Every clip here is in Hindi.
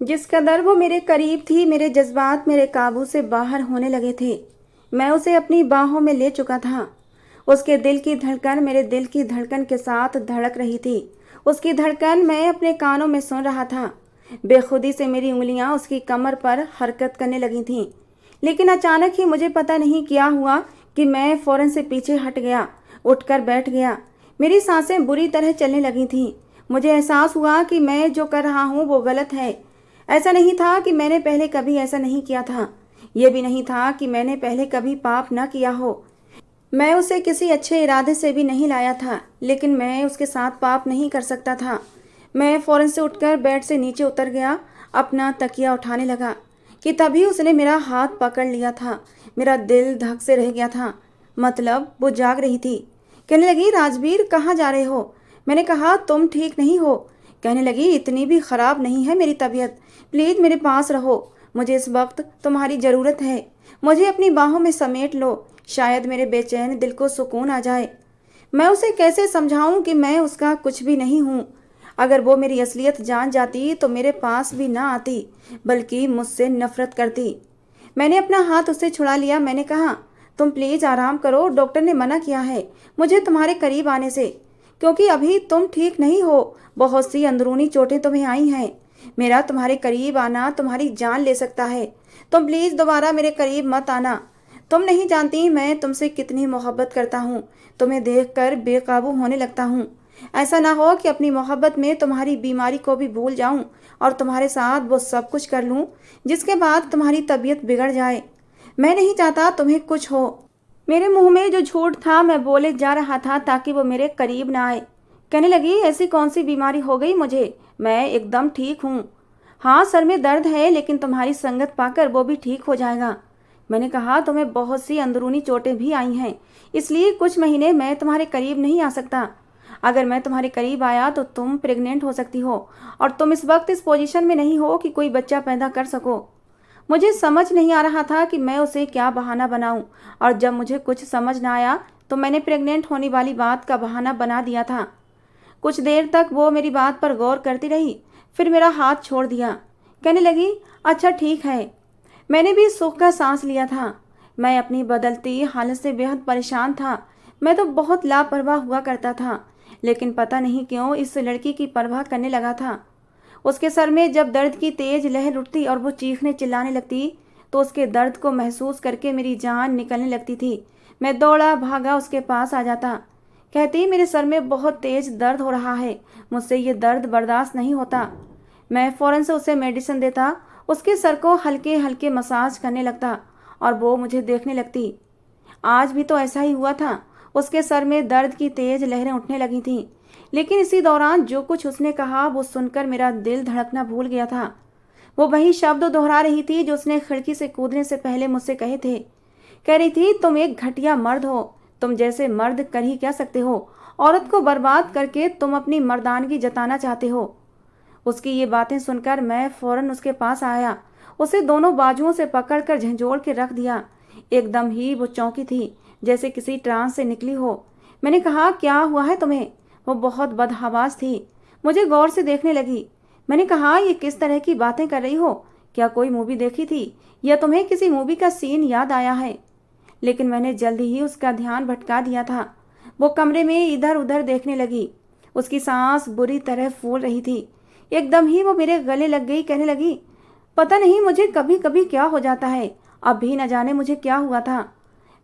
जिस कदर वो मेरे करीब थी, मेरे जज्बात मेरे काबू से बाहर होने लगे थे। मैं उसे अपनी बाहों में ले चुका था। उसके दिल की धड़कन मेरे दिल की धड़कन के साथ धड़क रही थी। उसकी धड़कन मैं अपने कानों में सुन रहा था। बेखुदी से मेरी उंगलियां उसकी कमर पर हरकत करने लगी थीं। लेकिन अचानक ही मुझे पता नहीं क्या हुआ कि मैं फौरन से पीछे हट गया, उठकर बैठ गया। मेरी सांसें बुरी तरह चलने लगी थीं। मुझे एहसास हुआ कि मैं जो कर रहा हूँ वो गलत है। ऐसा नहीं था कि मैंने पहले कभी ऐसा नहीं किया था। ये भी नहीं था कि मैंने पहले कभी पाप न किया हो। मैं उसे किसी अच्छे इरादे से भी नहीं लाया था, लेकिन मैं उसके साथ पाप नहीं कर सकता था। मैं फौरन से उठकर बेड से नीचे उतर गया, अपना तकिया उठाने लगा कि तभी उसने मेरा हाथ पकड़ लिया था। मेरा दिल धक से रह गया था। मतलब वो जाग रही थी। कहने लगी, राजवीर कहाँ जा रहे हो? मैंने कहा, तुम ठीक नहीं हो। कहने लगी, इतनी भी खराब नहीं है मेरी तबीयत, प्लीज मेरे पास रहो, मुझे इस वक्त तुम्हारी ज़रूरत है। मुझे अपनी बाहों में समेट लो, शायद मेरे बेचैन दिल को सुकून आ जाए। मैं उसे कैसे समझाऊं कि मैं उसका कुछ भी नहीं हूँ। अगर वो मेरी असलियत जान जाती तो मेरे पास भी ना आती, बल्कि मुझसे नफरत करती। मैंने अपना हाथ उससे छुड़ा लिया। मैंने कहा, तुम प्लीज आराम करो, डॉक्टर ने मना किया है मुझे तुम्हारे करीब आने से, क्योंकि अभी तुम ठीक नहीं हो। बहुत सी अंदरूनी चोटें तुम्हें आई हैं। मेरा तुम्हारे करीब आना तुम्हारी जान ले सकता है। तुम प्लीज दोबारा मेरे करीब मत आना। तुम नहीं जानती मैं तुमसे कितनी मोहब्बत करता हूँ। तुम्हें देखकर बेकाबू होने लगता हूँ। ऐसा ना हो कि अपनी मोहब्बत में तुम्हारी बीमारी को भी भूल जाऊं और तुम्हारे साथ वो सब कुछ कर लूं जिसके बाद तुम्हारी तबीयत बिगड़ जाए। मैं नहीं चाहता तुम्हें कुछ हो। मेरे मुंह में जो झूठ था मैं बोले जा रहा था ताकि वो मेरे करीब ना आए। कहने लगी, ऐसी कौन सी बीमारी हो गई मुझे? मैं एकदम ठीक हूँ। हाँ, सर में दर्द है, लेकिन तुम्हारी संगत पाकर वो भी ठीक हो जाएगा। मैंने कहा, तुम्हें बहुत सी अंदरूनी चोटें भी आई हैं, इसलिए कुछ महीने मैं तुम्हारे करीब नहीं आ सकता। अगर मैं तुम्हारे करीब आया तो तुम प्रेग्नेंट हो सकती हो, और तुम इस वक्त इस पोजीशन में नहीं हो कि कोई बच्चा पैदा कर सको। मुझे समझ नहीं आ रहा था कि मैं उसे क्या बहाना बनाऊं, और जब मुझे कुछ समझ ना आया तो मैंने प्रेग्नेंट होने वाली बात का बहाना बना दिया था। कुछ देर तक वो मेरी बात पर गौर करती रही, फिर मेरा हाथ छोड़ दिया। कहने लगी, अच्छा ठीक है। मैंने भी सुख का सांस लिया था। मैं अपनी बदलती हालत से बेहद परेशान था। मैं तो बहुत लापरवाह हुआ करता था, लेकिन पता नहीं क्यों इस लड़की की परवाह करने लगा था। उसके सर में जब दर्द की तेज लहर उठती और वो चीखने चिल्लाने लगती तो उसके दर्द को महसूस करके मेरी जान निकलने लगती थी। मैं दौड़ा भागा उसके पास आ जाता। कहती, मेरे सर में बहुत तेज दर्द हो रहा है, मुझसे ये दर्द बर्दाश्त नहीं होता। मैं फौरन से उसे मेडिसिन देता, उसके सर को हल्के हल्के मसाज करने लगता और वो मुझे देखने लगती। आज भी तो ऐसा ही हुआ था। उसके सर में दर्द की तेज लहरें उठने लगी थीं, लेकिन इसी दौरान जो कुछ उसने कहा वो सुनकर मेरा दिल धड़कना भूल गया था। वो वही शब्द दोहरा रही थी जो उसने खिड़की से कूदने से पहले मुझसे कहे थे। कह रही थी, तुम एक घटिया मर्द हो, तुम जैसे मर्द कर ही क्या सकते हो? औरत को बर्बाद करके तुम अपनी मर्दानगी जताना चाहते हो। उसकी ये बातें सुनकर मैं फौरन उसके पास आया, उसे दोनों बाजुओं से पकड़कर झंझोड़ के रख दिया। एकदम ही वो चौंकी थी, जैसे किसी ट्रांस से निकली हो। मैंने कहा, क्या हुआ है तुम्हें? वो बहुत बदहवास थी, मुझे गौर से देखने लगी। मैंने कहा, ये किस तरह की बातें कर रही हो? क्या कोई मूवी देखी थी या तुम्हें किसी मूवी का सीन याद आया है? लेकिन मैंने जल्दी ही उसका ध्यान भटका दिया था। वो कमरे में इधर उधर देखने लगी। उसकी सांस बुरी तरह फूल रही थी। एकदम ही वो मेरे गले लग गई। कहने लगी, पता नहीं मुझे कभी कभी क्या हो जाता है, अब भी न जाने मुझे क्या हुआ था।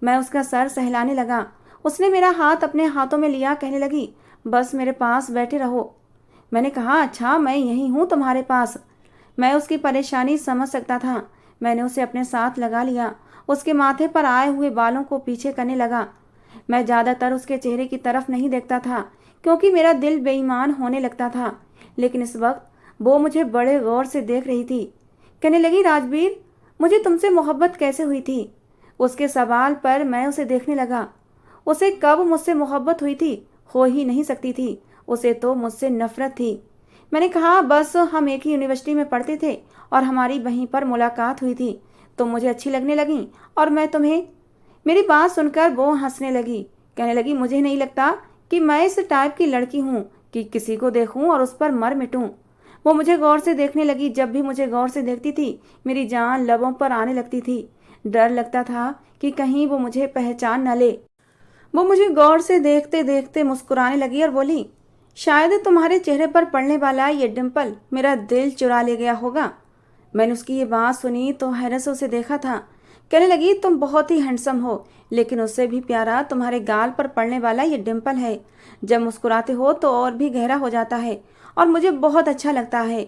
मैं उसका सर सहलाने लगा। उसने मेरा हाथ अपने हाथों में लिया। कहने लगी, बस मेरे पास बैठे रहो। मैंने कहा, अच्छा मैं यहीं हूँ तुम्हारे पास। मैं उसकी परेशानी समझ सकता था। मैंने उसे अपने साथ लगा लिया, उसके माथे पर आए हुए बालों को पीछे करने लगा। मैं ज़्यादातर उसके चेहरे की तरफ नहीं देखता था, क्योंकि मेरा दिल बेईमान होने लगता था, लेकिन इस वक्त वो मुझे बड़े गौर से देख रही थी। कहने लगी, राजवीर, मुझे तुमसे मोहब्बत कैसे हुई थी? उसके सवाल पर मैं उसे देखने लगा। उसे कब मुझसे मोहब्बत हुई थी? हो ही नहीं सकती थी। उसे तो मुझसे नफरत थी। मैंने कहा, बस हम एक ही यूनिवर्सिटी में पढ़ते थे और हमारी वहीं पर मुलाकात हुई थी। तुम मुझे अच्छी लगने लगी और मैं तुम्हें। मेरी बात सुनकर वो हंसने लगी। कहने लगी, मुझे नहीं लगता कि मैं इस टाइप की लड़की हूँ कि किसी को देखूं और उस पर मर मिटूं। वो मुझे गौर से देखने लगी। जब भी मुझे गौर से देखती थी, मेरी जान लबों पर आने लगती थी। डर लगता था कि कहीं वो मुझे पहचान न ले। वो मुझे गौर से देखते देखते मुस्कुराने लगी और बोली, शायद तुम्हारे चेहरे पर पड़ने वाला ये डिम्पल मेरा दिल चुरा ले गया होगा। मैंने उसकी ये बात सुनी तो हैरत से उसे देखा था। कहने लगी, तुम बहुत ही हैंडसम हो, लेकिन उससे भी प्यारा तुम्हारे गाल पर पड़ने वाला ये डिम्पल है। जब मुस्कुराते हो तो और भी गहरा हो जाता है और मुझे बहुत अच्छा लगता है।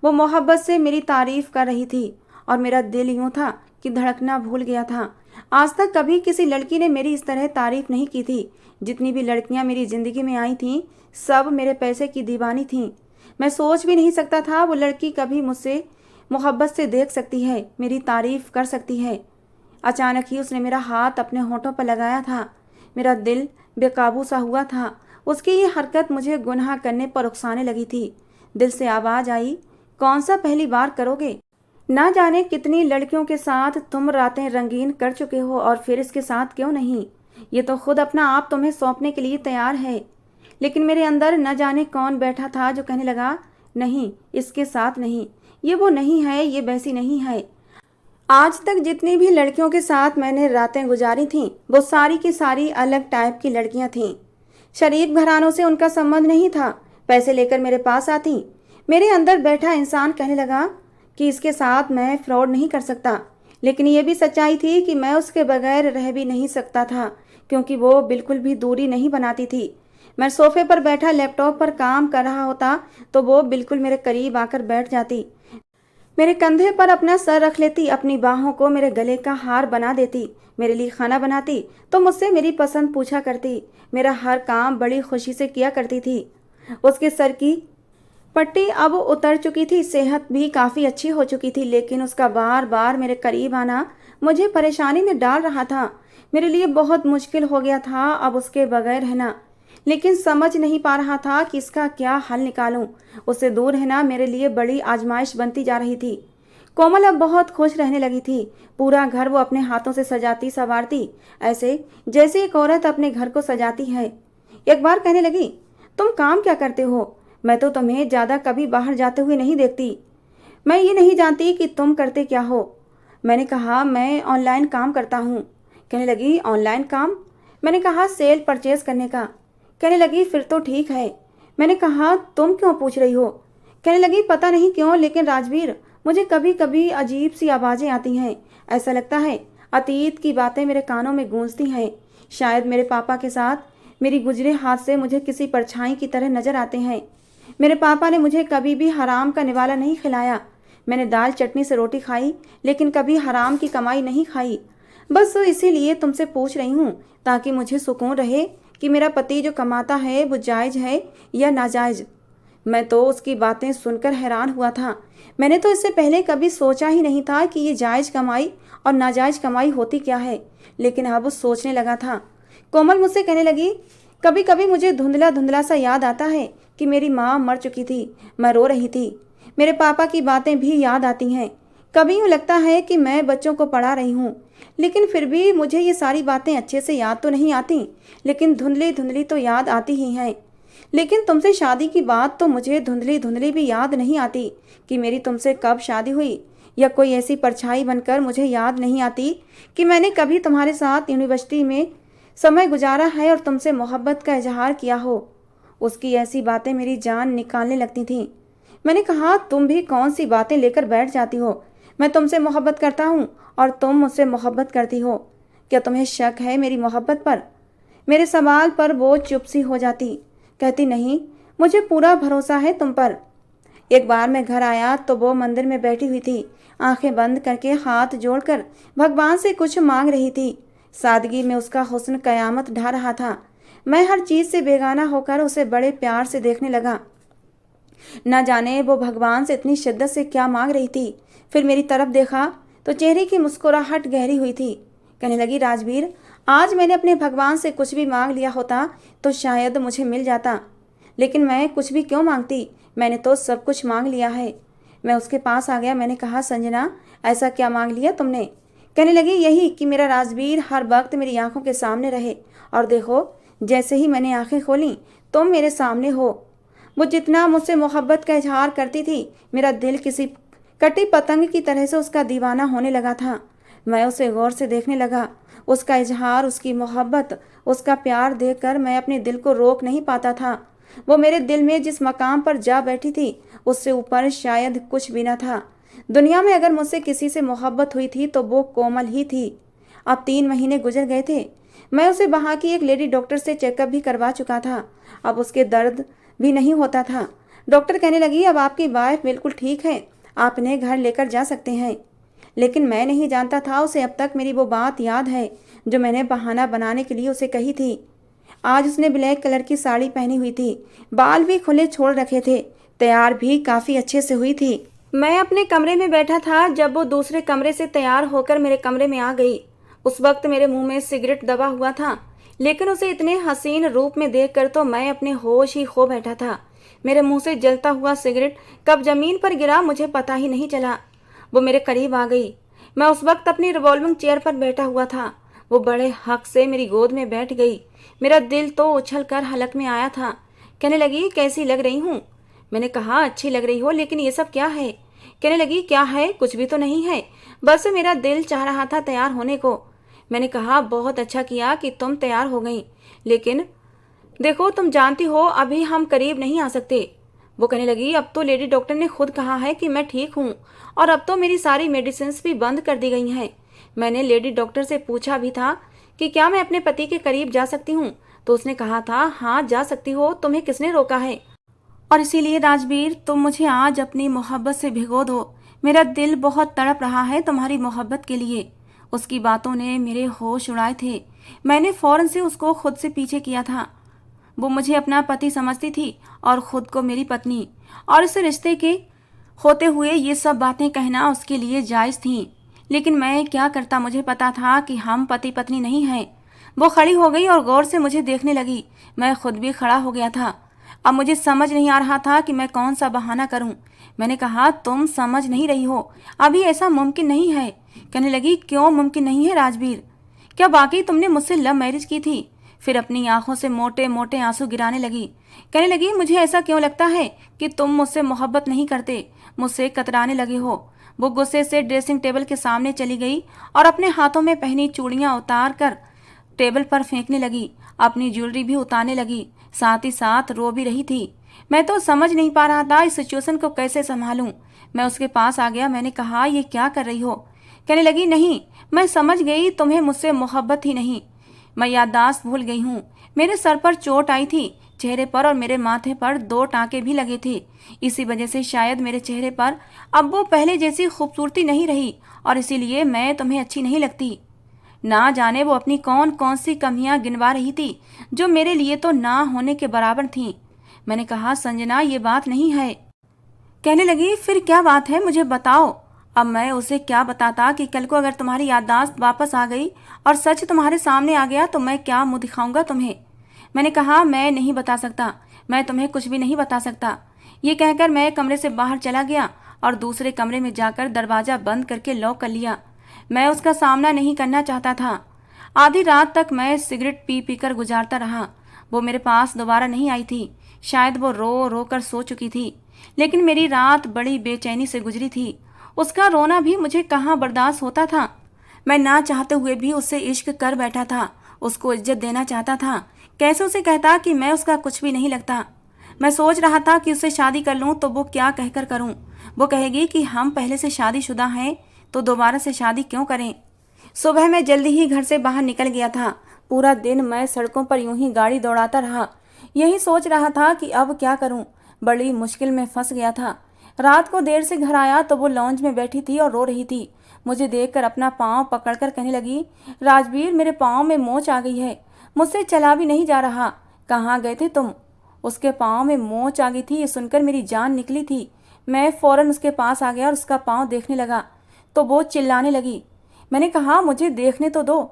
वो मोहब्बत से मेरी तारीफ कर रही थी और मेरा दिल यूं था कि धड़कना भूल गया था। आज तक कभी किसी लड़की ने मेरी इस तरह तारीफ नहीं की थी। जितनी भी लड़कियां मेरी जिंदगी में आई थीं, सब मेरे पैसे की दीवानी थीं। मैं सोच भी नहीं सकता था वो लड़की कभी मुझसे मोहब्बत से देख सकती है, मेरी तारीफ कर सकती है। अचानक ही उसने मेरा हाथ अपने होठों पर लगाया था। मेरा दिल बेकाबू सा हुआ था। उसकी ये हरकत मुझे गुनाह करने पर उकसाने लगी थी। दिल से आवाज आई, कौन सा पहली बार करोगे? ना जाने कितनी लड़कियों के साथ तुम रातें रंगीन कर चुके हो और फिर इसके साथ क्यों नहीं? ये तो खुद अपना आप तुम्हें सौंपने के लिए तैयार है। लेकिन मेरे अंदर न जाने कौन बैठा था जो कहने लगा, नहीं, इसके साथ नहीं, ये वो नहीं है, ये वैसी नहीं है। आज तक जितनी भी लड़कियों के साथ मैंने रातें गुजारी थीं, वो सारी की सारी अलग टाइप की लड़कियां थीं। शरीफ घरानों से उनका संबंध नहीं था। पैसे लेकर मेरे पास आती। मेरे अंदर बैठा इंसान कहने लगा कि इसके साथ मैं फ्रॉड नहीं कर सकता। लेकिन ये भी सच्चाई थी कि मैं उसके बगैर रह भी नहीं सकता था, क्योंकि वो बिल्कुल भी दूरी नहीं बनाती थी। मैं सोफे पर बैठा लैपटॉप पर काम कर रहा होता तो वो बिल्कुल मेरे करीब आकर बैठ जाती। मेरे कंधे पर अपना सर रख लेती, अपनी बाहों को मेरे गले का हार बना देती। मेरे लिए खाना बनाती तो मुझसे मेरी पसंद पूछा करती। मेरा हर काम बड़ी खुशी से किया करती थी। उसके सर की पट्टी अब उतर चुकी थी, सेहत भी काफ़ी अच्छी हो चुकी थी, लेकिन उसका बार बार मेरे करीब आना मुझे परेशानी में डाल रहा था। मेरे लिए बहुत मुश्किल हो गया था अब उसके बगैर रहना, लेकिन समझ नहीं पा रहा था कि इसका क्या हल निकालूं। उससे दूर रहना मेरे लिए बड़ी आजमाइश बनती जा रही थी। कोमल अब बहुत खुश रहने लगी थी। पूरा घर वो अपने हाथों से सजाती संवारती, ऐसे जैसे एक औरत अपने घर को सजाती है। एक बार कहने लगी, तुम काम क्या करते हो? मैं तो तुम्हें ज़्यादा कभी बाहर जाते हुए नहीं देखती। मैं ये नहीं जानती कि तुम करते क्या हो। मैंने कहा, मैं ऑनलाइन काम करता हूँ। कहने लगी, ऑनलाइन काम? मैंने कहा, सेल परचेज करने का। कहने लगी, फिर तो ठीक है। मैंने कहा, तुम क्यों पूछ रही हो? कहने लगी, पता नहीं क्यों, लेकिन राजवीर, मुझे कभी कभी अजीब सी आवाज़ें आती हैं। ऐसा लगता है अतीत की बातें मेरे कानों में गूंजती हैं। शायद मेरे पापा के साथ मेरी गुजरे हाथ से मुझे किसी परछाई की तरह नजर आते हैं। मेरे पापा ने मुझे कभी भी हराम का निवाला नहीं खिलाया। मैंने दाल चटनी से रोटी खाई, लेकिन कभी हराम की कमाई नहीं खाई। बस इसीलिए तुमसे पूछ रही हूँ, ताकि मुझे सुकून रहे कि मेरा पति जो कमाता है वो जायज़ है या नाजायज़। मैं तो उसकी बातें सुनकर हैरान हुआ था। मैंने तो इससे पहले कभी सोचा ही नहीं था कि ये जायज़ कमाई और नाजायज़ कमाई होती क्या है, लेकिन अब सोचने लगा था। कोमल मुझसे कहने लगी, कभी कभी मुझे धुंधला धुंधला सा याद आता है कि मेरी माँ मर चुकी थी। मैं रो रही थी। मेरे पापा की बातें भी याद आती हैं। कभी यूँ लगता है कि मैं बच्चों को पढ़ा रही हूँ, लेकिन फिर भी मुझे ये सारी बातें अच्छे से याद तो नहीं आती, लेकिन धुंधली धुंधली तो याद आती ही हैं। लेकिन तुमसे शादी की बात तो मुझे धुंधली धुंधली भी याद नहीं आती कि मेरी तुमसे कब शादी हुई, या कोई ऐसी परछाई बनकर मुझे याद नहीं आती कि मैंने कभी तुम्हारे साथ यूनिवर्सिटी में समय गुजारा है और तुमसे मोहब्बत का इजहार किया हो। उसकी ऐसी बातें मेरी जान निकालने लगती थीं। मैंने कहा, तुम भी कौन सी बातें लेकर बैठ जाती हो? मैं तुमसे मोहब्बत करता हूँ और तुम मुझसे मोहब्बत करती हो। क्या तुम्हें शक है मेरी मोहब्बत पर? मेरे सवाल पर वो चुप सी हो जाती। कहती, नहीं, मुझे पूरा भरोसा है तुम पर। एक बार मैं घर आया तो वो मंदिर में बैठी हुई थी, आंखें बंद करके हाथ जोड़कर भगवान से कुछ मांग रही थी। सादगी में उसका हुस्न कयामत ढा रहा था। मैं हर चीज़ से बेगाना होकर उसे बड़े प्यार से देखने लगा। न जाने वो भगवान से इतनी शिद्दत से क्या मांग रही थी। फिर मेरी तरफ देखा तो चेहरे की मुस्कुराहट गहरी हुई थी। कहने लगी, राजवीर, आज मैंने अपने भगवान से कुछ भी मांग लिया होता तो शायद मुझे मिल जाता, लेकिन मैं कुछ भी क्यों मांगती? मैंने तो सब कुछ मांग लिया है। मैं उसके पास आ गया। मैंने कहा, संजना, ऐसा क्या मांग लिया तुमने? कहने लगी, यही कि मेरा राजवीर हर वक्त मेरी आंखों के सामने रहे। और देखो, जैसे ही मैंने आंखें खोली तुम मेरे सामने हो। वो जितना मुझसे मोहब्बत का इजहार करती थी, मेरा दिल किसी कटी पतंग की तरह से उसका दीवाना होने लगा था। मैं उसे गौर से देखने लगा। उसका इजहार, उसकी मोहब्बत, उसका प्यार देखकर मैं अपने दिल को रोक नहीं पाता था। वो मेरे दिल में जिस मकाम पर जा बैठी थी, उससे ऊपर शायद कुछ भी न था। दुनिया में अगर मुझसे किसी से मोहब्बत हुई थी तो वो कोमल ही थी। अब 3 महीने गुजर गए थे। मैं उसे वहाँ की एक लेडी डॉक्टर से चेकअप भी करवा चुका था। अब उसके दर्द भी नहीं होता था। डॉक्टर कहने लगी, अब आपकी वाइफ बिल्कुल ठीक है, आप इन्हें घर लेकर जा सकते हैं। लेकिन मैं नहीं जानता था उसे अब तक मेरी वो बात याद है जो मैंने बहाना बनाने के लिए उसे कही थी। आज उसने ब्लैक कलर की साड़ी पहनी हुई थी, बाल भी खुले छोड़ रखे थे, तैयार भी काफ़ी अच्छे से हुई थी। मैं अपने कमरे में बैठा था जब वो दूसरे कमरे से तैयार होकर मेरे कमरे में आ गई। उस वक्त मेरे मुंह में सिगरेट दबा हुआ था, लेकिन उसे इतने हसीन रूप में देखकर तो मैं अपने होश ही खो बैठा था। मेरे मुंह से जलता हुआ सिगरेट कब जमीन पर गिरा मुझे पता ही नहीं चला। वो मेरे करीब आ गई। मैं उस वक्त अपनी रिवॉल्विंग चेयर पर बैठा हुआ था। वो बड़े हक से मेरी गोद में बैठ गई। मेरा दिल तो उछल कर हलक में आया था। कहने लगी, कैसी लग रही हूँ? मैंने कहा, अच्छी लग रही हो, लेकिन ये सब क्या है? कहने लगी, क्या है? कुछ भी तो नहीं है, बस मेरा दिल चाह रहा था तैयार होने को। मैंने कहा, बहुत अच्छा किया कि तुम तैयार हो गई, लेकिन देखो तुम जानती हो अभी हम करीब नहीं आ सकते। वो कहने लगी, अब तो लेडी डॉक्टर ने खुद कहा है कि मैं ठीक हूँ, और अब तो मेरी सारी मेडिसिन भी बंद कर दी गई हैं। मैंने लेडी डॉक्टर से पूछा भी था कि क्या मैं अपने पति के करीब जा सकती हूँ, तो उसने कहा था, हाँ जा सकती हो, तुम्हें किसने रोका है? और इसीलिए राजवीर, तुम मुझे आज अपनी मोहब्बत से भिगो दो। मेरा दिल बहुत तड़प रहा है तुम्हारी मोहब्बत के लिए। उसकी बातों ने मेरे होश उड़ाए थे। मैंने फौरन से उसको खुद से पीछे किया था। वो मुझे अपना पति समझती थी और खुद को मेरी पत्नी, और इस रिश्ते के होते हुए ये सब बातें कहना उसके लिए जायज़ थी। लेकिन मैं क्या करता, मुझे पता था कि हम पति पत्नी नहीं हैं। वो खड़ी हो गई और गौर से मुझे देखने लगी। मैं खुद भी खड़ा हो गया था। अब मुझे समझ नहीं आ रहा था कि मैं कौन सा बहाना करूं। मैंने कहा, तुम समझ नहीं रही हो, अभी ऐसा मुमकिन नहीं है। कहने लगी, क्यों मुमकिन नहीं है राजवीर? क्या वाकई तुमने मुझसे लव मैरिज की थी? फिर अपनी आंखों से मोटे मोटे आंसू गिराने लगी। कहने लगी, मुझे ऐसा क्यों लगता है कि तुम मुझसे मोहब्बत नहीं करते, मुझसे कतराने लगे हो। वो गुस्से से ड्रेसिंग टेबल के सामने चली गई और अपने हाथों में पहनी चूड़ियां उतार कर टेबल पर फेंकने लगी। अपनी ज्वेलरी भी उतारने लगी, साथ ही साथ रो भी रही थी। मैं तो समझ नहीं पा रहा था इस सिचुएशन को कैसे संभालूं। मैं उसके पास आ गया। मैंने कहा, ये क्या कर रही हो? कहने लगी, नहीं, मैं समझ गई तुम्हें मुझसे मोहब्बत ही नहीं। मैं याददाश्त भूल गई हूँ। मेरे सर पर चोट आई थी, चेहरे पर और मेरे माथे पर 2 टाँके भी लगे थे। इसी वजह से शायद मेरे चेहरे पर अब वो पहले जैसी खूबसूरती नहीं रही, और इसीलिए मैं तुम्हें अच्छी नहीं लगती। ना जाने वो अपनी कौन कौन सी कमियां गिनवा रही थी जो मेरे लिए तो ना होने के बराबर थीं। मैंने कहा, संजना, ये बात नहीं है। कहने लगी, फिर क्या बात है, मुझे बताओ। अब मैं उसे क्या बताता कि कल को अगर तुम्हारी याददाश्त वापस आ गई और सच तुम्हारे सामने आ गया तो मैं क्या मुंह दिखाऊंगा तुम्हें? मैंने कहा, मैं नहीं बता सकता, मैं तुम्हें कुछ भी नहीं बता सकता। ये कहकर मैं कमरे से बाहर चला गया और दूसरे कमरे में जाकर दरवाज़ा बंद करके लॉक कर लिया। मैं उसका सामना नहीं करना चाहता था। आधी रात तक मैं सिगरेट पी पी कर गुजारता रहा। वो मेरे पास दोबारा नहीं आई थी। शायद वो रो रो कर सो चुकी थी, लेकिन मेरी रात बड़ी बेचैनी से गुजरी थी। उसका रोना भी मुझे कहाँ बर्दाश्त होता था। मैं ना चाहते हुए भी उससे इश्क कर बैठा था, उसको इज्जत देना चाहता था। कैसे उसे कहता कि मैं उसका कुछ भी नहीं लगता। मैं सोच रहा था कि उससे शादी कर लूँ तो वो क्या कहकर करूँ। वो कहेगी कि हम पहले से शादीशुदा हैं तो दोबारा से शादी क्यों करें। सुबह मैं जल्दी ही घर से बाहर निकल गया था। पूरा दिन मैं सड़कों पर यूं ही गाड़ी दौड़ाता रहा। यही सोच रहा था कि अब क्या करूं। बड़ी मुश्किल में फंस गया था। रात को देर से घर आया तो वो लॉन्ज में बैठी थी और रो रही थी। मुझे देखकर अपना पाँव पकड़कर कहने लगी, राजवीर, मेरे पाँव में मोच आ गई है, मुझसे चला भी नहीं जा रहा। कहाँ गए थे तुम? उसके पाँव में मोच आ गई थी, ये सुनकर मेरी जान निकली थी। मैं फौरन उसके पास आ गया और उसका पाँव देखने लगा तो वो चिल्लाने लगी। मैंने कहा, मुझे देखने तो दो।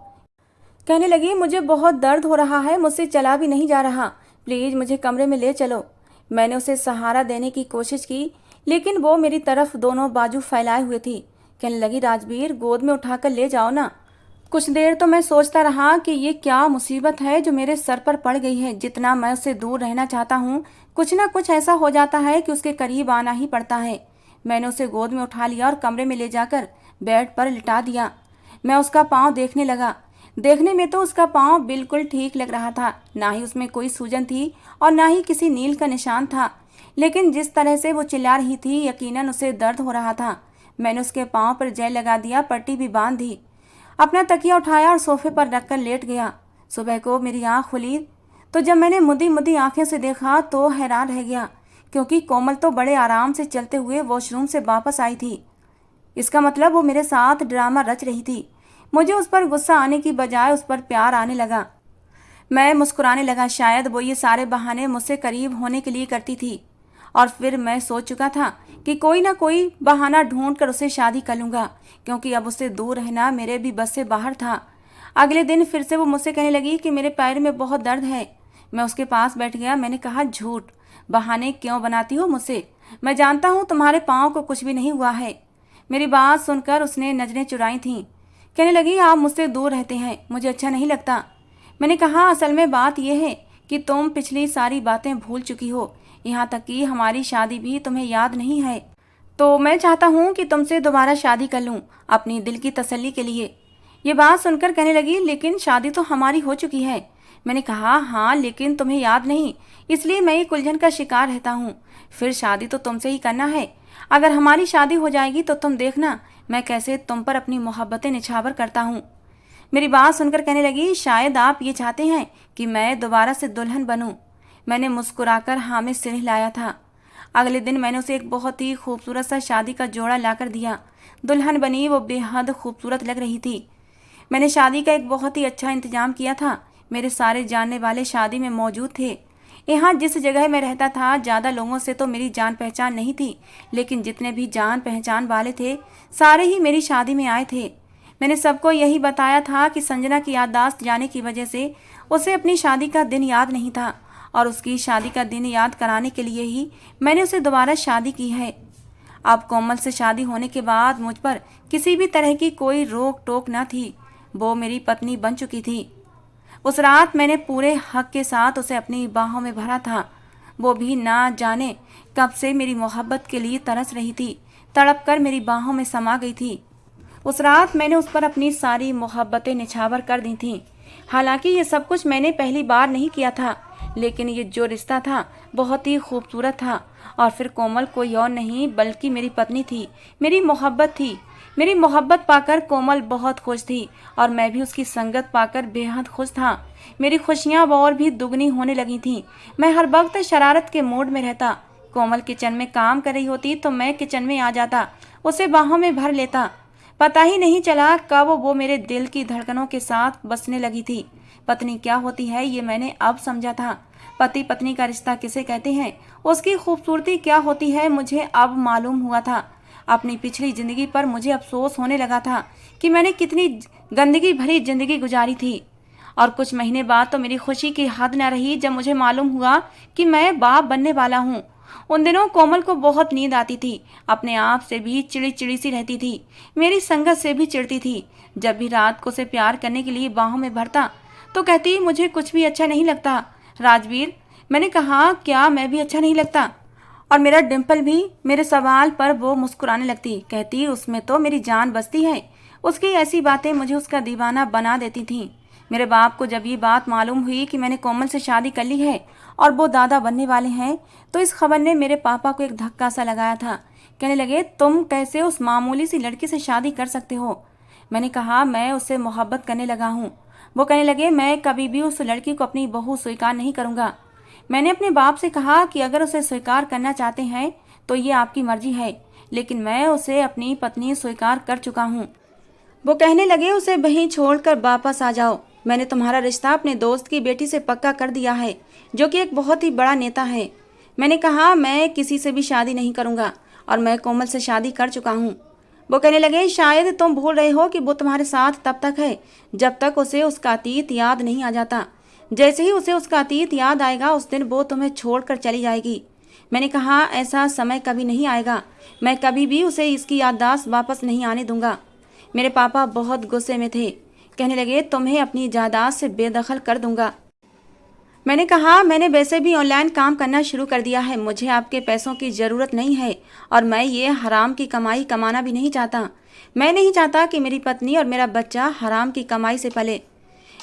कहने लगी, मुझे बहुत दर्द हो रहा है, मुझसे चला भी नहीं जा रहा, प्लीज़ मुझे कमरे में ले चलो। मैंने उसे सहारा देने की कोशिश की, लेकिन वो मेरी तरफ दोनों बाजू फैलाए हुए थी। कहने लगी, राजवीर, गोद में उठाकर ले जाओ ना। कुछ देर तो मैं सोचता रहा कि ये क्या मुसीबत है जो मेरे सर पर पड़ गई है। जितना मैं उससे दूर रहना चाहता हूँ, कुछ ना कुछ ऐसा हो जाता है कि उसके करीब आना ही पड़ता है। मैंने उसे गोद में उठा लिया और कमरे में ले जाकर बेड पर लिटा दिया। मैं उसका पाँव देखने लगा। देखने में तो उसका पाँव बिल्कुल ठीक लग रहा था, ना ही उसमें कोई सूजन थी और ना ही किसी नील का निशान था। लेकिन जिस तरह से वो चिल्ला रही थी, यकीनन उसे दर्द हो रहा था। मैंने उसके पाँव पर जेल लगा दिया, पट्टी भी बांध दी। अपना तकिया उठाया और सोफे पर रखकर लेट गया। सुबह को मेरी आंख खुली तो जब मैंने मुदी मुदी आंखें से देखा तो हैरान रह गया, क्योंकि कोमल तो बड़े आराम से चलते हुए वॉशरूम से वापस आई थी। इसका मतलब वो मेरे साथ ड्रामा रच रही थी। मुझे उस पर गुस्सा आने की बजाय उस पर प्यार आने लगा। मैं मुस्कुराने लगा। शायद वो ये सारे बहाने मुझसे करीब होने के लिए करती थी। और फिर मैं सोच चुका था कि कोई ना कोई बहाना ढूंढ कर उससे शादी कर लूँगा, क्योंकि अब उससे दूर रहना मेरे भी बस से बाहर था। अगले दिन फिर से वो मुझसे कहने लगी कि मेरे पैर में बहुत दर्द है। मैं उसके पास बैठ गया। मैंने कहा, झूठ, बहाने क्यों बनाती हो मुझसे? मैं जानता हूँ तुम्हारे पाँव को कुछ भी नहीं हुआ है। मेरी बात सुनकर उसने नजरें चुराई थीं। कहने लगी, आप मुझसे दूर रहते हैं, मुझे अच्छा नहीं लगता। मैंने कहा, असल में बात यह है कि तुम पिछली सारी बातें भूल चुकी हो, यहाँ तक कि हमारी शादी भी तुम्हें याद नहीं है। तो मैं चाहता हूँ कि तुमसे दोबारा शादी कर लूँ, अपनी दिल की तसल्ली के लिए। ये बात सुनकर कहने लगी, लेकिन शादी तो हमारी हो चुकी है। मैंने कहा, हाँ, लेकिन तुम्हें याद नहीं, इसलिए मैं एक उलझन का शिकार रहता हूँ। फिर शादी तो तुमसे ही करना है। अगर हमारी शादी हो जाएगी तो तुम देखना मैं कैसे तुम पर अपनी मोहब्बतें निछावर करता हूँ। मेरी बात सुनकर कहने लगी, शायद आप ये चाहते हैं कि मैं दोबारा से दुल्हन बनूं। मैंने मुस्कुराकर हाँ में सिर हिलाया था। अगले दिन मैंने उसे एक बहुत ही खूबसूरत सा शादी का जोड़ा लाकर दिया। दुल्हन बनी वो बेहद खूबसूरत लग रही थी। मैंने शादी का एक बहुत ही अच्छा इंतजाम किया था। मेरे सारे जानने वाले शादी में मौजूद थे। यहाँ जिस जगह मैं रहता था, ज़्यादा लोगों से तो मेरी जान पहचान नहीं थी, लेकिन जितने भी जान पहचान वाले थे सारे ही मेरी शादी में आए थे। मैंने सबको यही बताया था कि संजना की याददाश्त जाने की वजह से उसे अपनी शादी का दिन याद नहीं था, और उसकी शादी का दिन याद कराने के लिए ही मैंने उसे दोबारा शादी की है। अब कोमल से शादी होने के बाद मुझ पर किसी भी तरह की कोई रोक टोक न थी। वो मेरी पत्नी बन चुकी थी। उस रात मैंने पूरे हक के साथ उसे अपनी बाहों में भरा था। वो भी ना जाने कब से मेरी मोहब्बत के लिए तरस रही थी, तड़प कर मेरी बाहों में समा गई थी। उस रात मैंने उस पर अपनी सारी मोहब्बतें निछावर कर दी थीं। हालांकि ये सब कुछ मैंने पहली बार नहीं किया था, लेकिन ये जो रिश्ता था बहुत ही खूबसूरत था। और फिर कोमल कोई और नहीं बल्कि मेरी पत्नी थी, मेरी मोहब्बत थी। मेरी मोहब्बत पाकर कोमल बहुत खुश थी और मैं भी उसकी संगत पाकर बेहद खुश था। मेरी खुशियाँ और भी दुगनी होने लगी थीं। मैं हर वक्त शरारत के मूड में रहता। कोमल किचन में काम कर रही होती तो मैं किचन में आ जाता, उसे बाहों में भर लेता। पता ही नहीं चला कब वो मेरे दिल की धड़कनों के साथ बसने लगी थी। पत्नी क्या होती है ये मैंने अब समझा था। पति पत्नी का रिश्ता किसे कहते हैं, उसकी खूबसूरती क्या होती है मुझे अब मालूम हुआ था। अपनी पिछली जिंदगी पर मुझे अफसोस होने लगा था कि मैंने कितनी गंदगी भरी जिंदगी गुजारी थी। और कुछ महीने बाद तो मेरी खुशी की हद न रही जब मुझे मालूम हुआ कि मैं बाप बनने वाला हूँ। उन दिनों कोमल को बहुत नींद आती थी, अपने आप से भी चिड़ी चिड़ी सी रहती थी, मेरी संगत से भी चिढ़ती थी। जब भी रात को उसे प्यार करने के लिए बाहों में भरता तो कहती, मुझे कुछ भी अच्छा नहीं लगता राजवीर। मैंने कहा, क्या मैं भी अच्छा नहीं लगता? और मेरा डिम्पल भी। मेरे सवाल पर वो मुस्कुराने लगती, कहती, उसमें तो मेरी जान बसती है। उसकी ऐसी बातें मुझे उसका दीवाना बना देती थीं। मेरे बाप को जब ये बात मालूम हुई कि मैंने कोमल से शादी कर ली है और वो दादा बनने वाले हैं, तो इस खबर ने मेरे पापा को एक धक्का सा लगाया था। कहने लगे, तुम कैसे उस मामूली सी लड़की से शादी कर सकते हो? मैंने कहा, मैं उससे मोहब्बत करने लगा हूँ। वो कहने लगे, मैं कभी भी उस लड़की को अपनी बहू स्वीकार नहीं करूँगा। मैंने अपने बाप से कहा कि अगर उसे स्वीकार करना चाहते हैं तो ये आपकी मर्जी है, लेकिन मैं उसे अपनी पत्नी स्वीकार कर चुका हूँ। वो कहने लगे, उसे वहीं छोड़कर वापस आ जाओ। मैंने तुम्हारा रिश्ता अपने दोस्त की बेटी से पक्का कर दिया है, जो कि एक बहुत ही बड़ा नेता है। मैंने कहा, मैं किसी से भी शादी नहीं करूँगा और मैं कोमल से शादी कर चुका हूँ। वो कहने लगे, शायद तुम भूल रहे हो कि वो तुम्हारे साथ तब तक है जब तक उसे उसका अतीत याद नहीं आ जाता। जैसे ही उसे उसका अतीत याद आएगा उस दिन वो तुम्हें छोड़कर चली जाएगी। मैंने कहा, ऐसा समय कभी नहीं आएगा। मैं कभी भी उसे इसकी याददाश्त वापस नहीं आने दूंगा। मेरे पापा बहुत गुस्से में थे, कहने लगे, तुम्हें अपनी जायदाद से बेदखल कर दूंगा। मैंने कहा, मैंने वैसे भी ऑनलाइन काम करना शुरू कर दिया है, मुझे आपके पैसों की ज़रूरत नहीं है और मैं ये हराम की कमाई कमाना भी नहीं चाहता। मैं नहीं चाहता कि मेरी पत्नी और मेरा बच्चा हराम की कमाई से पले।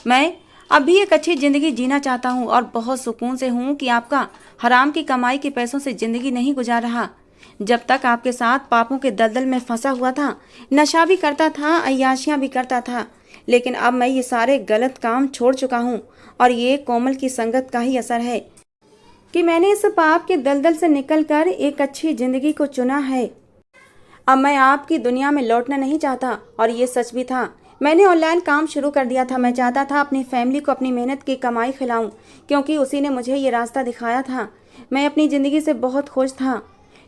मैं अब भी एक अच्छी ज़िंदगी जीना चाहता हूँ और बहुत सुकून से हूँ कि आपका हराम की कमाई के पैसों से ज़िंदगी नहीं गुजार रहा। जब तक आपके साथ पापों के दलदल में फंसा हुआ था, नशा भी करता था, अय्याशियाँ भी करता था, लेकिन अब मैं ये सारे गलत काम छोड़ चुका हूँ और ये कोमल की संगत का ही असर है कि मैंने इस पाप के दलदल से निकलकर एक अच्छी ज़िंदगी को चुना है। अब मैं आपकी दुनिया में लौटना नहीं चाहता। और ये सच भी था। मैंने ऑनलाइन काम शुरू कर दिया था। मैं चाहता था अपनी फैमिली को अपनी मेहनत की कमाई खिलाऊं, क्योंकि उसी ने मुझे ये रास्ता दिखाया था। मैं अपनी ज़िंदगी से बहुत खुश था।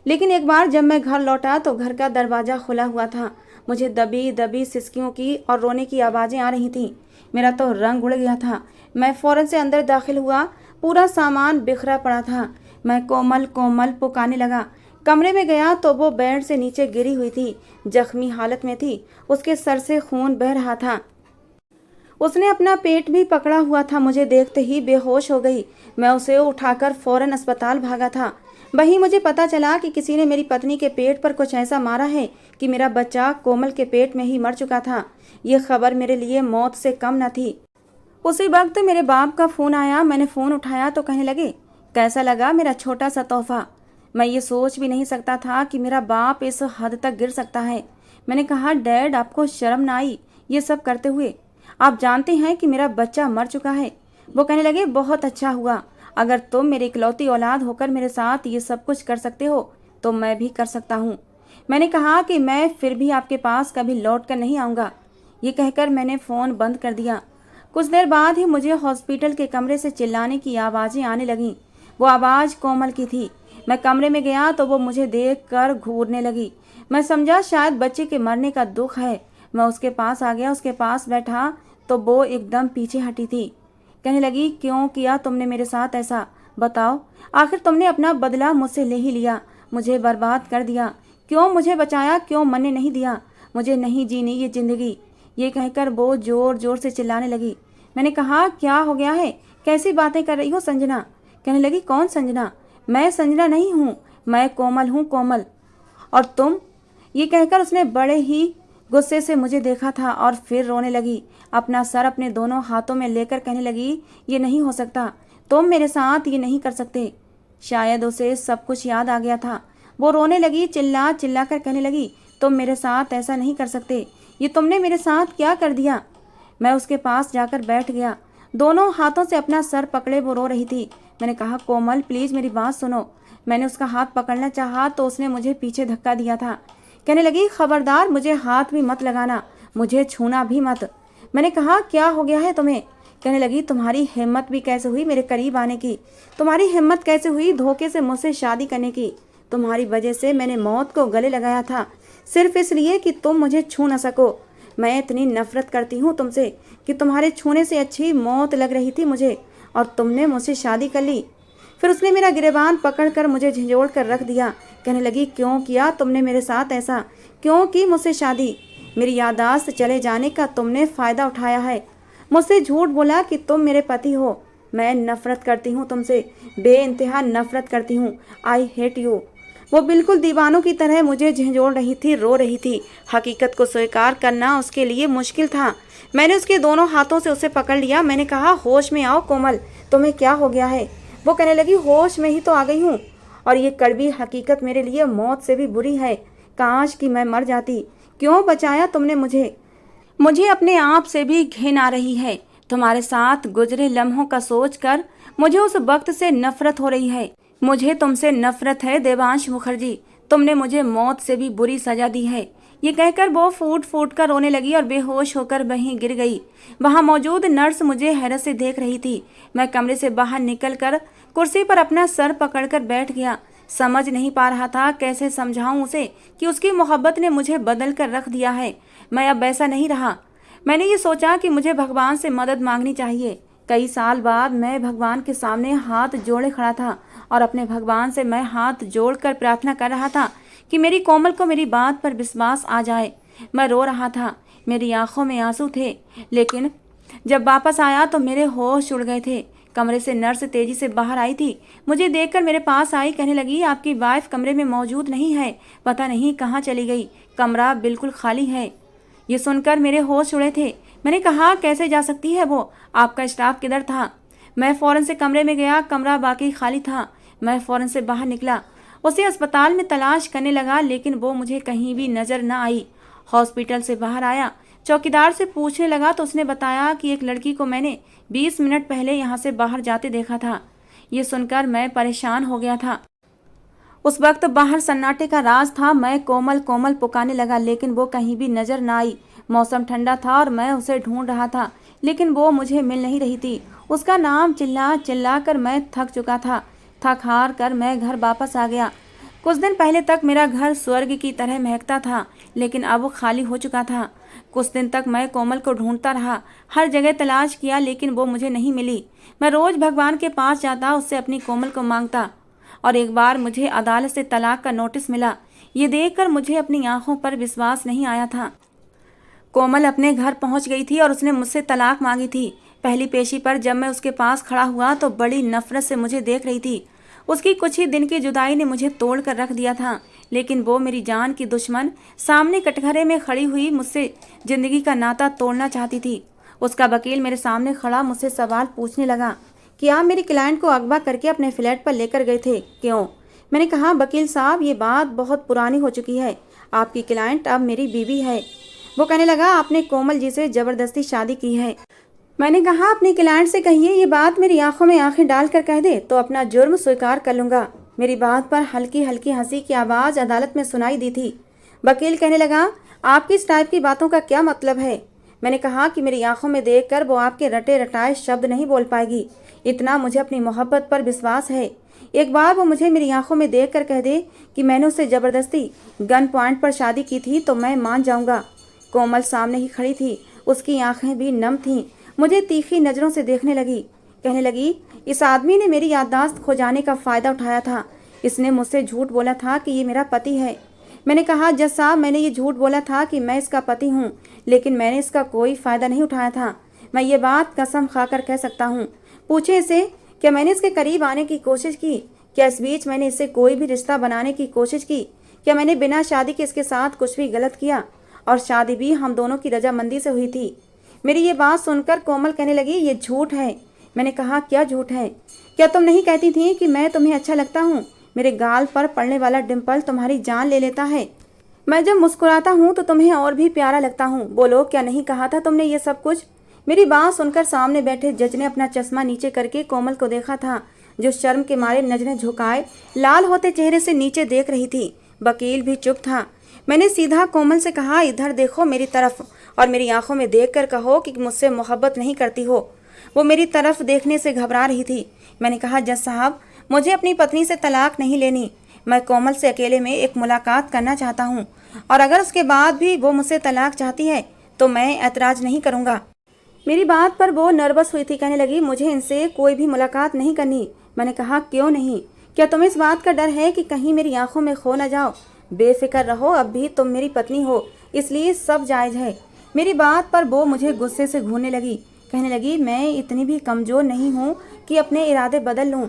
लेकिन एक बार जब मैं घर लौटा तो घर का दरवाज़ा खुला हुआ था। मुझे दबी दबी सिसकियों की और रोने की आवाज़ें आ रही थीं। मेरा तो रंग उड़ गया था। मैं फ़ौरन से अंदर दाखिल हुआ। पूरा सामान बिखरा पड़ा था। मैं कोमल कोमल पुकारने लगा। कमरे में गया तो वो बेड से नीचे गिरी हुई थी, जख्मी हालत में थी। उसके सर से खून बह रहा था। उसने अपना पेट भी पकड़ा हुआ था। मुझे देखते ही बेहोश हो गई। मैं उसे उठाकर फौरन अस्पताल भागा था। वहीं मुझे पता चला कि किसी ने मेरी पत्नी के पेट पर कुछ ऐसा मारा है कि मेरा बच्चा कोमल के पेट में ही मर चुका था। ये खबर मेरे लिए मौत से कम न थी। उसी वक्त मेरे बाप का फ़ोन आया। मैंने फ़ोन उठाया तो कहने लगे, कैसा लगा मेरा छोटा सा तोहफा। मैं ये सोच भी नहीं सकता था कि मेरा बाप इस हद तक गिर सकता है। मैंने कहा, डैड आपको शर्म ना आई ये सब करते हुए? आप जानते हैं कि मेरा बच्चा मर चुका है। वो कहने लगे, बहुत अच्छा हुआ। अगर तुम मेरी इकलौती औलाद होकर मेरे साथ ये सब कुछ कर सकते हो तो मैं भी कर सकता हूँ। मैंने कहा कि मैं फिर भी आपके पास कभी लौट कर नहीं आऊँगा। ये कहकर मैंने फ़ोन बंद कर दिया। कुछ देर बाद ही मुझे हॉस्पिटल के कमरे से चिल्लाने की आवाज़ें आने लगीं। वो आवाज़ कोमल की थी। मैं कमरे में गया तो वो मुझे देखकर घूरने लगी। मैं समझा शायद बच्चे के मरने का दुख है। मैं उसके पास आ गया। उसके पास बैठा तो वो एकदम पीछे हटी थी। कहने लगी, क्यों किया तुमने मेरे साथ ऐसा? बताओ, आखिर तुमने अपना बदला मुझसे ले ही लिया। मुझे बर्बाद कर दिया। क्यों मुझे बचाया? क्यों मरने नहीं दिया? मुझे नहीं जीनी ये ज़िंदगी। ये कहकर वो ज़ोर ज़ोर से चिल्लाने लगी। मैंने कहा, क्या हो गया है? कैसी बातें कर रही हो संजना? कहने लगी, कौन संजना? मैं संजना नहीं हूँ, मैं कोमल हूँ, कोमल। और तुम? ये कहकर उसने बड़े ही गुस्से से मुझे देखा था और फिर रोने लगी। अपना सर अपने दोनों हाथों में लेकर कहने लगी, ये नहीं हो सकता, तुम मेरे साथ ये नहीं कर सकते। शायद उसे सब कुछ याद आ गया था। वो रोने लगी, चिल्ला चिल्ला कर कहने लगी, तुम मेरे साथ ऐसा नहीं कर सकते। ये तुमने मेरे साथ क्या कर दिया? मैं उसके पास जाकर बैठ गया। दोनों हाथों से अपना सर पकड़े वो रो रही थी। मैंने कहा, कोमल प्लीज़ मेरी बात सुनो। मैंने उसका हाथ पकड़ना चाहा तो उसने मुझे पीछे धक्का दिया था। कहने लगी, खबरदार मुझे हाथ भी मत लगाना, मुझे छूना भी मत। मैंने कहा, क्या हो गया है तुम्हें? कहने लगी, तुम्हारी हिम्मत भी कैसे हुई मेरे करीब आने की? तुम्हारी हिम्मत कैसे हुई धोखे से मुझसे शादी करने की? तुम्हारी वजह से मैंने मौत को गले लगाया था, सिर्फ इसलिए कि तुम मुझे छू न सको। मैं इतनी नफरत करती हूँ तुमसे कि तुम्हारे छूने से अच्छी मौत लग रही थी मुझे, और तुमने मुझसे शादी कर ली। फिर उसने मेरा गिरेबान पकड़कर मुझे झंझोड़ कर रख दिया। कहने लगी, क्यों किया तुमने मेरे साथ ऐसा? क्यों की मुझसे शादी? मेरी याददाश्त चले जाने का तुमने फ़ायदा उठाया है। मुझसे झूठ बोला कि तुम मेरे पति हो। मैं नफ़रत करती हूँ तुमसे, बेइंतहा नफ़रत करती हूँ। I hate you. वो बिल्कुल दीवानों की तरह मुझे झंझोड़ रही थी, रो रही थी। हकीकत को स्वीकार करना उसके लिए मुश्किल था। मैंने उसके दोनों हाथों से उसे पकड़ लिया। मैंने कहा, होश में आओ कोमल, तुम्हें क्या हो गया है? वो कहने लगी, होश में ही तो आ गई हूँ, और ये कड़वी हकीकत मेरे लिए मौत से भी बुरी है। काश कि मैं मर जाती। क्यों बचाया तुमने मुझे? मुझे अपने आप से भी घिन आ रही है। तुम्हारे साथ गुजरे लम्हों का सोचकर मुझे उस वक्त से नफरत हो रही है। मुझे तुमसे नफरत है देवांश मुखर्जी। तुमने मुझे मौत से भी बुरी सजा दी है। ये कहकर वो फूट फूट कर रोने लगी और बेहोश होकर वहीं गिर गई। वहां मौजूद नर्स मुझे हैरत से देख रही थी। मैं कमरे से बाहर निकलकर कुर्सी पर अपना सर पकड़कर बैठ गया। समझ नहीं पा रहा था कैसे समझाऊं उसे कि उसकी मोहब्बत ने मुझे बदल कर रख दिया है। मैं अब वैसा नहीं रहा। मैंने ये सोचा कि मुझे भगवान से मदद मांगनी चाहिए। कई साल बाद मैं भगवान के सामने हाथ जोड़े खड़ा था और अपने भगवान से मैं हाथ जोड़कर प्रार्थना कर रहा था कि मेरी कोमल को मेरी बात पर विश्वास आ जाए। मैं रो रहा था। मेरी आंखों में आंसू थे, लेकिन जब वापस आया तो मेरे होश उड़ गए थे। कमरे से नर्स तेजी से बाहर आई थी। मुझे देखकर मेरे पास आई, कहने लगी, आपकी वाइफ कमरे में मौजूद नहीं है, पता नहीं कहाँ चली गई, कमरा बिल्कुल खाली है। ये सुनकर मेरे होश उड़े थे। मैंने कहा, कैसे जा सकती है वो, आपका स्टाफ किधर था? मैं फौरन से कमरे में गया, कमरा वाकई खाली था। मैं फौरन से बाहर निकला, उसे अस्पताल में तलाश करने लगा, लेकिन वो मुझे कहीं भी नजर न आई। हॉस्पिटल से बाहर आया, चौकीदार से पूछने लगा तो उसने बताया कि एक लड़की को मैंने 20 मिनट पहले यहाँ से बाहर जाते देखा था। ये सुनकर मैं परेशान हो गया था। उस वक्त बाहर सन्नाटे का राज था। मैं कोमल कोमल पुकारने लगा, लेकिन वो कहीं भी नजर न आई। मौसम ठंडा था और मैं उसे ढूंढ रहा था, लेकिन वो मुझे मिल नहीं रही थी। उसका नाम चिल्ला चिल्ला कर मैं थक चुका था। थक हार कर मैं घर वापस आ गया। कुछ दिन पहले तक मेरा घर स्वर्ग की तरह महकता था, लेकिन अब वो खाली हो चुका था। कुछ दिन तक मैं कोमल को ढूंढता रहा, हर जगह तलाश किया, लेकिन वो मुझे नहीं मिली। मैं रोज भगवान के पास जाता, उससे अपनी कोमल को मांगता, और एक बार मुझे अदालत से तलाक का नोटिस मिला। ये देखकर मुझे अपनी आंखों पर विश्वास नहीं आया था। कोमल अपने घर पहुंच गई थी और उसने मुझसे तलाक मांगी थी। पहली पेशी पर जब मैं उसके पास खड़ा हुआ तो बड़ी नफरत से मुझे देख रही थी। उसकी कुछ ही दिन की जुदाई ने मुझे तोड़ कर रख दिया था, लेकिन वो मेरी जान की दुश्मन सामने कटघरे में खड़ी हुई मुझसे जिंदगी का नाता तोड़ना चाहती थी। उसका वकील मेरे सामने खड़ा मुझसे सवाल पूछने लगा कि आप मेरी क्लाइंट को अगवा करके अपने फ्लैट पर लेकर गए थे, क्यों? मैंने कहा, वकील साहब, ये बात बहुत पुरानी हो चुकी है, आपकी क्लाइंट अब मेरी बीवी है। वो कहने लगा, आपने कोमल जी से जबरदस्ती शादी की है। मैंने कहा, अपनी क्लाइंट से कहिए ये बात मेरी आंखों में आंखें डालकर कह दे तो अपना जुर्म स्वीकार कर लूंगा। मेरी बात पर हल्की हल्की हंसी की आवाज़ अदालत में सुनाई दी थी। वकील कहने लगा, आपकी इस टाइप की बातों का क्या मतलब है? मैंने कहा कि मेरी आंखों में देखकर वो आपके रटे रटाए शब्द नहीं बोल पाएगी। इतना मुझे अपनी मोहब्बत पर विश्वास है। एक बार वो मुझे मेरी आंखों में देखकर कह दे कि मैंने उससे ज़बरदस्ती गन पॉइंट पर शादी की थी तो मैं मान जाऊंगा। कोमल सामने ही खड़ी थी, उसकी आंखें भी नम थीं। मुझे तीखी नज़रों से देखने लगी। कहने लगी, इस आदमी ने मेरी याददाश्त खो जाने का फ़ायदा उठाया था। इसने मुझसे झूठ बोला था कि ये मेरा पति है। मैंने कहा, जज साहब, मैंने ये झूठ बोला था कि मैं इसका पति हूँ, लेकिन मैंने इसका कोई फ़ायदा नहीं उठाया था। मैं ये बात कसम खाकर कह सकता हूँ। पूछे इसे, क्या मैंने इसके करीब आने की कोशिश की? क्या इस बीच मैंने इससे कोई भी रिश्ता बनाने की कोशिश की? क्या मैंने बिना शादी के इसके साथ कुछ भी गलत किया? और शादी भी हम दोनों की रजामंदी से हुई थी। मेरी ये बात सुनकर कोमल कहने लगी, ये झूठ है। मैंने कहा, क्या झूठ है? क्या तुम नहीं कहती थी कि मैं तुम्हें अच्छा लगता हूँ? मेरे गाल पर पड़ने वाला डिम्पल तुम्हारी जान ले लेता है। मैं जब मुस्कुराता हूँ तो तुम्हें और भी प्यारा लगता हूँ। बोलो, क्या नहीं कहा था तुमने ये सब कुछ? मेरी बात सुनकर सामने बैठे जज ने अपना चश्मा नीचे करके कोमल को देखा था, जो शर्म के मारे नजरें झुकाए लाल होते चेहरे से नीचे देख रही थी। वकील भी चुप था। मैंने सीधा कोमल से कहा, इधर देखो मेरी तरफ, और मेरी आंखों में देखकर कहो कि मुझसे मोहब्बत नहीं करती हो। वो मेरी तरफ देखने से घबरा रही थी। मैंने कहा, जज साहब, मुझे अपनी पत्नी से तलाक नहीं लेनी। मैं कोमल से अकेले में एक मुलाकात करना चाहता हूँ, और अगर उसके बाद भी वो मुझसे तलाक चाहती है तो मैं ऐतराज़ नहीं करूँगा। मेरी बात पर वो नर्वस हुई थी। कहने लगी, मुझे इनसे कोई भी मुलाकात नहीं करनी। मैंने कहा, क्यों नहीं? क्या तुम्हें इस बात का डर है कि कहीं मेरी आंखों में खो न जाओ? बेफिक्र रहो, अब भी तुम मेरी पत्नी हो, इसलिए सब जायज़ है। मेरी बात पर वो मुझे गुस्से से घूरने लगी। कहने लगी, मैं इतनी भी कमज़ोर नहीं हूँ कि अपने इरादे बदल लूँ।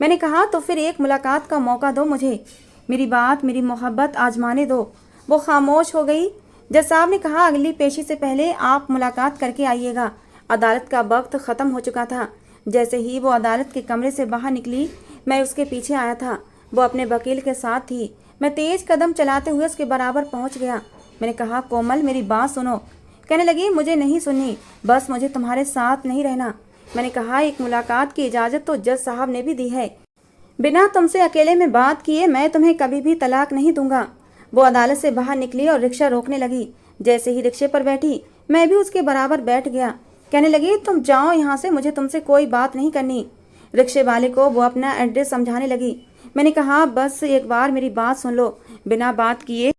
मैंने कहा, तो फिर एक मुलाकात का मौका दो मुझे, मेरी बात, मेरी मोहब्बत आजमाने दो। वो खामोश हो गई। जज साहब ने कहा, अगली पेशी से पहले आप मुलाकात करके आइएगा। अदालत का वक्त ख़त्म हो चुका था। जैसे ही वो अदालत के कमरे से बाहर निकली, मैं उसके पीछे आया था। वो अपने वकील के साथ थी। मैं तेज़ कदम चलाते हुए उसके बराबर पहुंच गया। मैंने कहा, कोमल, मेरी बात सुनो। कहने लगी, मुझे नहीं सुननी, बस मुझे तुम्हारे साथ नहीं रहना। मैंने कहा, एक मुलाकात की इजाज़त तो जज साहब ने भी दी है। बिना तुमसे अकेले में बात किए मैं तुम्हें कभी भी तलाक नहीं दूंगा। वो अदालत से बाहर निकली और रिक्शा रोकने लगी। जैसे ही रिक्शे पर बैठी, मैं भी उसके बराबर बैठ गया। कहने लगी, तुम जाओ यहाँ से, मुझे तुमसे कोई बात नहीं करनी। रिक्शे वाले को वो अपना एड्रेस समझाने लगी। मैंने कहा, बस एक बार मेरी बात सुन लो, बिना बात किए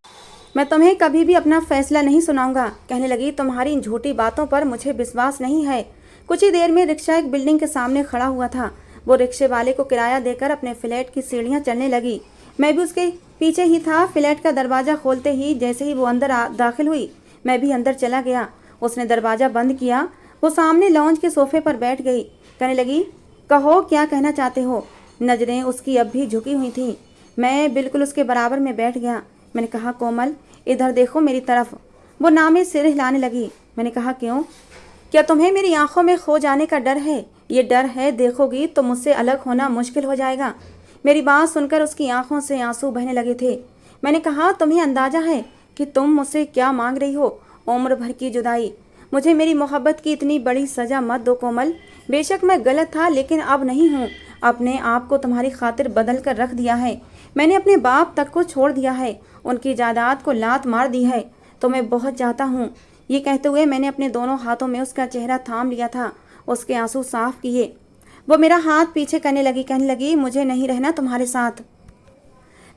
मैं तुम्हें कभी भी अपना फैसला नहीं सुनाऊंगा। कहने लगी, तुम्हारी इन झूठी बातों पर मुझे विश्वास नहीं है। कुछ ही देर में रिक्शा एक बिल्डिंग के सामने खड़ा हुआ था। वो रिक्शे वाले को किराया देकर अपने फ्लैट की सीढ़ियाँ चढ़ने लगी। मैं भी उसके पीछे ही था। फ्लैट का दरवाज़ा खोलते ही जैसे ही वो अंदर दाखिल हुई, मैं भी अंदर चला गया। उसने दरवाज़ा बंद किया। वो सामने लॉन्ज के सोफे पर बैठ गई। कहने लगी, कहो क्या कहना चाहते हो। नज़रें उसकी अब भी झुकी हुई थीं। मैं बिल्कुल उसके बराबर में बैठ गया। मैंने कहा, कोमल इधर देखो मेरी तरफ। वो नामे सिर हिलाने लगी। मैंने कहा, क्यों? क्या तुम्हें मेरी आंखों में खो जाने का डर है? ये डर है देखोगी तो मुझसे अलग होना मुश्किल हो जाएगा। मेरी बात सुनकर उसकी आंखों से आंसू बहने लगे थे। मैंने कहा, तुम्हें अंदाजा है कि तुम मुझसे क्या मांग रही हो? उम्र भर की जुदाई। मुझे मेरी मोहब्बत की इतनी बड़ी सज़ा मत दो कोमल। बेशक मैं गलत था, लेकिन अब नहीं हूँ। अपने आप को तुम्हारी खातिर बदल कर रख दिया है। मैंने अपने बाप तक को छोड़ दिया है, उनकी जायदाद को लात मार दी है। तो मैं बहुत चाहता हूँ। ये कहते हुए मैंने अपने दोनों हाथों में उसका चेहरा थाम लिया था, उसके आंसू साफ किए। वो मेरा हाथ पीछे करने लगी, कहने लगी, मुझे नहीं रहना तुम्हारे साथ।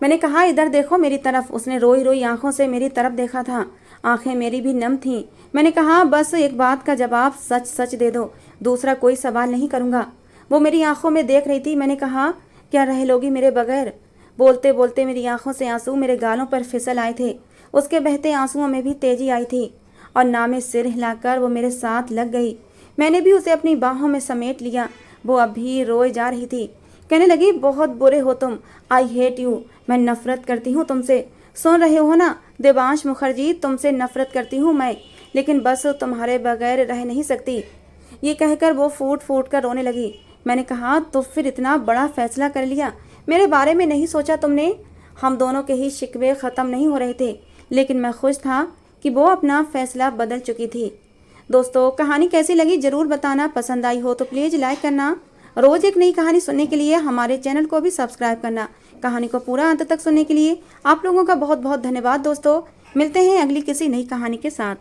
मैंने कहा, इधर देखो मेरी तरफ। उसने रोई रोई आंखों से मेरी तरफ देखा था। आंखें मेरी भी नम थीं। मैंने कहा, बस एक बात का जवाब सच सच दे दो, दूसरा कोई सवाल नहीं करूँगा। वो मेरी आंखों में देख रही थी। मैंने कहा, क्या रह लोगी मेरे बगैर? बोलते बोलते मेरी आंखों से आंसू मेरे गालों पर फिसल आए थे। उसके बहते आंसुओं में भी तेजी आई थी और नामे सिर हिलाकर वो मेरे साथ लग गई। मैंने भी उसे अपनी बाहों में समेट लिया। वो अब भी रोए जा रही थी। कहने लगी, बहुत बुरे हो तुम। I hate you. मैं नफरत करती हूँ तुमसे। सुन रहे हो ना देवांश मुखर्जी, तुमसे नफरत करती हूँ मैं, लेकिन बस तुम्हारे बगैर रह नहीं सकती। ये कहकर वो फूट फूट कर रोने लगी। मैंने कहा, तो फिर इतना बड़ा फैसला कर लिया? मेरे बारे में नहीं सोचा तुमने? हम दोनों के ही शिकवे ख़त्म नहीं हो रहे थे, लेकिन मैं खुश था कि वो अपना फैसला बदल चुकी थी। दोस्तों, कहानी कैसी लगी ज़रूर बताना। पसंद आई हो तो प्लीज़ लाइक करना। रोज़ एक नई कहानी सुनने के लिए हमारे चैनल को भी सब्सक्राइब करना। कहानी को पूरा अंत तक सुनने के लिए आप लोगों का बहुत बहुत धन्यवाद। दोस्तों, मिलते हैं अगली किसी नई कहानी के साथ।